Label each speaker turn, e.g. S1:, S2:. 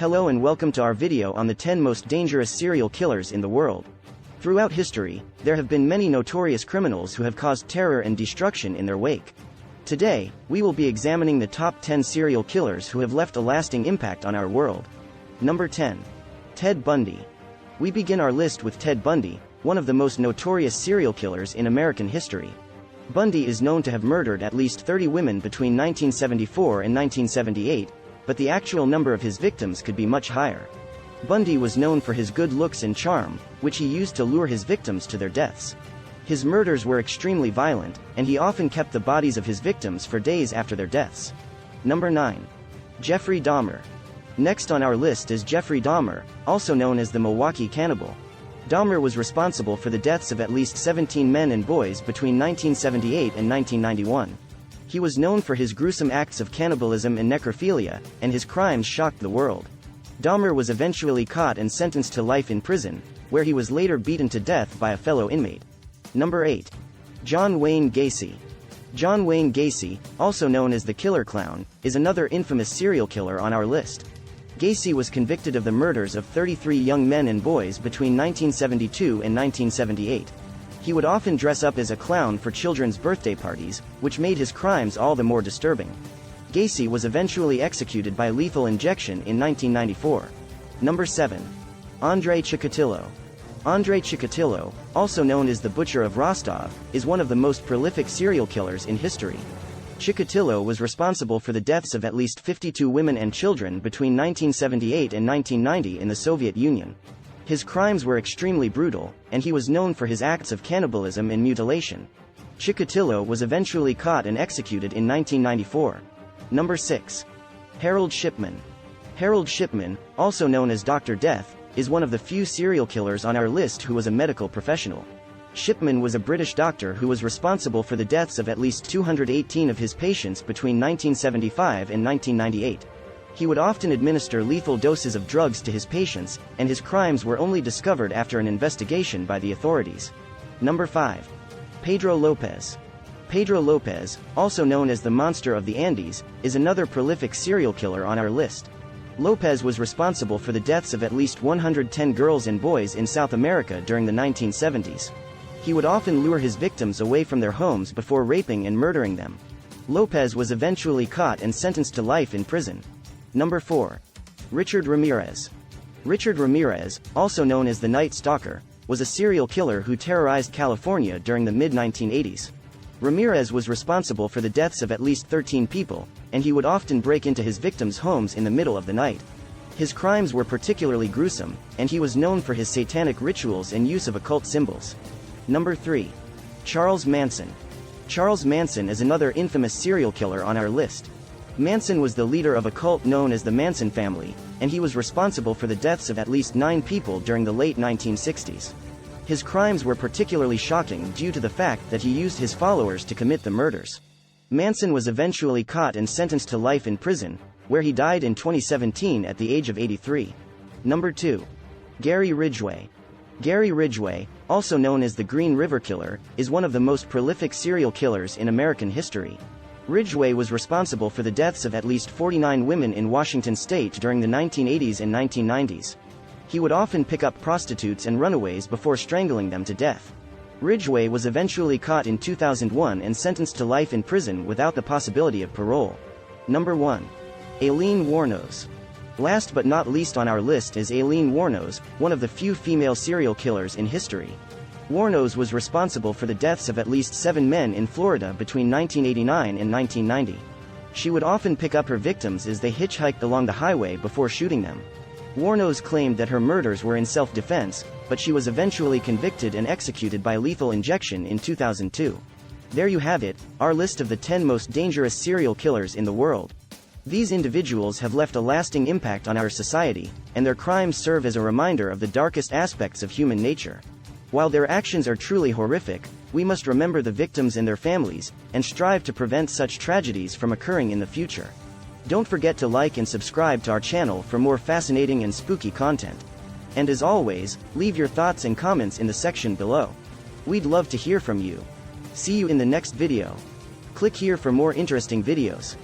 S1: Hello and welcome to our video on the 10 most dangerous serial killers in the world. Throughout history, there have been many notorious criminals who have caused terror and destruction in their wake. Today, we will be examining the top 10 serial killers who have left a lasting impact on our world. Number 10. Ted Bundy. We begin our list with Ted Bundy, one of the most notorious serial killers in American history. Bundy is known to have murdered at least 30 women between 1974 and 1978, but the actual number of his victims could be much higher. Bundy was known for his good looks and charm, which he used to lure his victims to their deaths. His murders were extremely violent, and he often kept the bodies of his victims for days after their deaths. Number 9. Jeffrey Dahmer. Next on our list is Jeffrey Dahmer, also known as the Milwaukee Cannibal. Dahmer was responsible for the deaths of at least 17 men and boys between 1978 and 1991. He was known for his gruesome acts of cannibalism and necrophilia, and his crimes shocked the world. Dahmer was eventually caught and sentenced to life in prison, where he was later beaten to death by a fellow inmate. Number 8. John Wayne Gacy. John Wayne Gacy, also known as the Killer Clown, is another infamous serial killer on our list. Gacy was convicted of the murders of 33 young men and boys between 1972 and 1978. He would often dress up as a clown for children's birthday parties, which made his crimes all the more disturbing. Gacy was eventually executed by lethal injection in 1994. Number 7. Andrei Chicatillo. Andrei Chicatillo, also known as the Butcher of Rostov, is one of the most prolific serial killers in history. Chicatillo was responsible for the deaths of at least 52 women and children between 1978 and 1990 in the Soviet Union. His crimes were extremely brutal, and he was known for his acts of cannibalism and mutilation. Chicatillo was eventually caught and executed in 1994. Number 6. Harold Shipman. Harold Shipman, also known as Dr. Death, is one of the few serial killers on our list who was a medical professional. Shipman was a British doctor who was responsible for the deaths of at least 218 of his patients between 1975 and 1998. He would often administer lethal doses of drugs to his patients, and his crimes were only discovered after an investigation by the authorities. Number 5. Pedro Lopez. Pedro Lopez, also known as the Monster of the Andes, is another prolific serial killer on our list. Lopez was responsible for the deaths of at least 110 girls and boys in South America during the 1970s. He would often lure his victims away from their homes before raping and murdering them. Lopez was eventually caught and sentenced to life in prison. Number 4. Richard Ramirez. Richard Ramirez, also known as the Night Stalker, was a serial killer who terrorized California during the mid-1980s. Ramirez was responsible for the deaths of at least 13 people, and he would often break into his victims' homes in the middle of the night. His crimes were particularly gruesome, and he was known for his satanic rituals and use of occult symbols. Number 3. Charles Manson. Charles Manson is another infamous serial killer on our list. Manson was the leader of a cult known as the Manson family, and he was responsible for the deaths of at least 9 people during the late 1960s. His crimes were particularly shocking due to the fact that he used his followers to commit the murders. Manson was eventually caught and sentenced to life in prison, where he died in 2017 at the age of 83. Number 2. Gary Ridgway. Gary Ridgway, also known as the Green River Killer, is one of the most prolific serial killers in American history. Ridgway was responsible for the deaths of at least 49 women in Washington state during the 1980s and 1990s. He would often pick up prostitutes and runaways before strangling them to death. Ridgway was eventually caught in 2001 and sentenced to life in prison without the possibility of parole. Number 1. Aileen Warnos. Last but not least on our list is Aileen Warnos, one of the few female serial killers in history. Warnos was responsible for the deaths of at least 7 men in Florida between 1989 and 1990. She would often pick up her victims as they hitchhiked along the highway before shooting them. Warnos claimed that her murders were in self-defense, but she was eventually convicted and executed by lethal injection in 2002. There you have it, our list of the 10 most dangerous serial killers in the world. These individuals have left a lasting impact on our society, and their crimes serve as a reminder of the darkest aspects of human nature. While their actions are truly horrific, we must remember the victims and their families, and strive to prevent such tragedies from occurring in the future. Don't forget to like and subscribe to our channel for more fascinating and spooky content. And as always, leave your thoughts and comments in the section below. We'd love to hear from you. See you in the next video. Click here for more interesting videos.